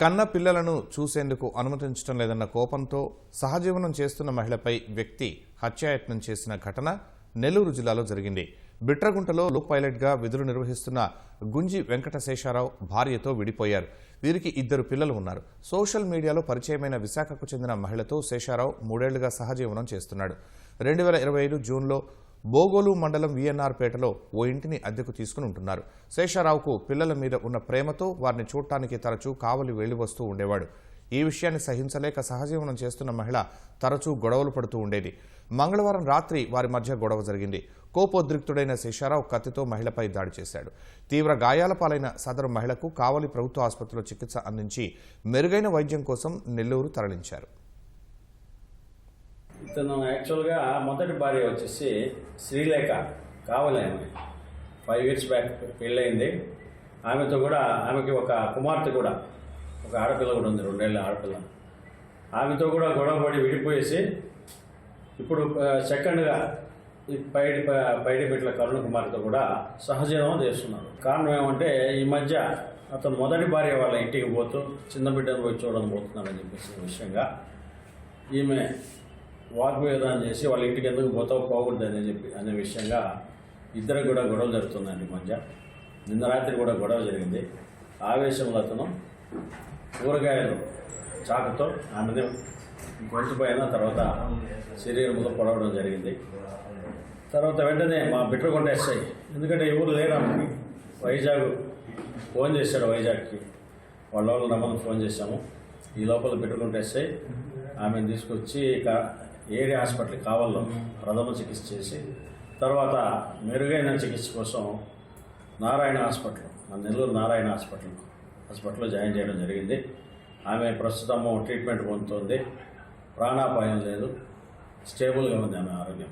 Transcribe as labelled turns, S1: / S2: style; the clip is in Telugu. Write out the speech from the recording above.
S1: కన్న పిల్లలను చూసేందుకు అనుమతించడం లేదన్న కోపంతో సహజీవనం చేస్తున్న మహిళపై వ్యక్తి హత్యాయత్నం చేసిన ఘటన నెల్లూరు జిల్లాలో జరిగింది. బిట్రగుంటలో లో పైలట్గా విధులు నిర్వహిస్తున్న గుంజి వెంకటశేషారావు భార్యతో విడిపోయారు. వీరికి 2 పిల్లలు ఉన్నారు. సోషల్ మీడియాలో పరిచయమైన విశాఖకు చెందిన మహిళతో శేషారావు 3 ఏళ్లుగా సహజీవనం చేస్తున్నాడు. 2025 జూన్లో బోగోలు మండలం వీఎన్ఆర్ పేటలో ఓ ఇంటిని అద్దెకు తీసుకుని ఉంటున్నారు. శేషారావుకు పిల్లల మీద ఉన్న ప్రేమతో వారిని చూడటానికి తరచూ కావలి వెళ్లి వస్తూ ఉండేవాడు. ఈ విషయాన్ని సహించలేక సహజీవనం చేస్తున్న మహిళ తరచూ గొడవలు పడుతూ ఉండేది. మంగళవారం రాత్రి వారి మధ్య గొడవ జరిగింది. కోపోద్రిక్తుడైన శేషారావు కత్తితో మహిళపై దాడి చేశాడు. తీవ్ర గాయాల పాలైన సదరు మహిళకు కావలి ప్రభుత్వ ఆసుపత్రిలో చికిత్స అందించి మెరుగైన వైద్యం కోసం నెల్లూరు తరలించారు.
S2: ఇతను యాక్చువల్గా మొదటి భార్య వచ్చేసి శ్రీలేఖ కావలి. ఆమె 5 years బ్యాక్ పెళ్ళయింది. ఆమెతో కూడా ఆమెకి ఒక కుమార్తె కూడా, ఒక ఆడపిల్ల కూడా ఉంది, 2 ఏళ్ళ ఆడపిల్ల. ఆమెతో కూడా గొడవపడి విడిపోయేసి ఇప్పుడు సెకండ్గా ఈ పైడిపెట్ల కరుణ కుమార్తెతో కూడా సహజీవనం చేస్తున్నాడు. కారణం ఏమంటే ఈ మధ్య అతను మొదటి భార్య వాళ్ళ ఇంటికి పోతూ చిన్న బిడ్డను పోయి చూడడం పోతున్నాడని చెప్పేసి విషయంగా ఈమె వాగ్వేదాన్ని చేసి వాళ్ళ ఇంటికి ఎందుకు పోకూడదు అనే విషయంగా ఇద్దరికి కూడా గొడవలు జరుగుతున్నాయండి. మధ్య నిన్న రాత్రి కూడా గొడవ జరిగింది. ఆవేశంలో అతను కూరగాయలు చాకుతో ఆమెను గొంతు పైన, తర్వాత శరీరంలో పొడవడం జరిగింది. తర్వాత వెంటనే మా బిట్రగుంట ఎస్ఐ, ఎందుకంటే ఎవరు లేరు ఆమెకి, వైజాగ్ ఫోన్ చేశాడు. వైజాగ్కి వాళ్ళ రమ్మని ఫోన్ చేశాము. ఈ లోపల బిట్రగుంట ఎస్ఐ ఆమెను తీసుకొచ్చి ఏరియా హాస్పిటల్ కావాలో ప్రథమ చికిత్స చేసి తర్వాత మెరుగైన చికిత్స కోసం నారాయణ హాస్పిటల్, మన నెల్లూరు నారాయణ హాస్పిటల్లో జాయిన్ చేయడం జరిగింది. ఆమె ప్రస్తుతము ట్రీట్మెంట్ పొందుతుంది. ప్రాణాపాయం లేదు, స్టేబుల్గా ఉంది ఆమె ఆరోగ్యం.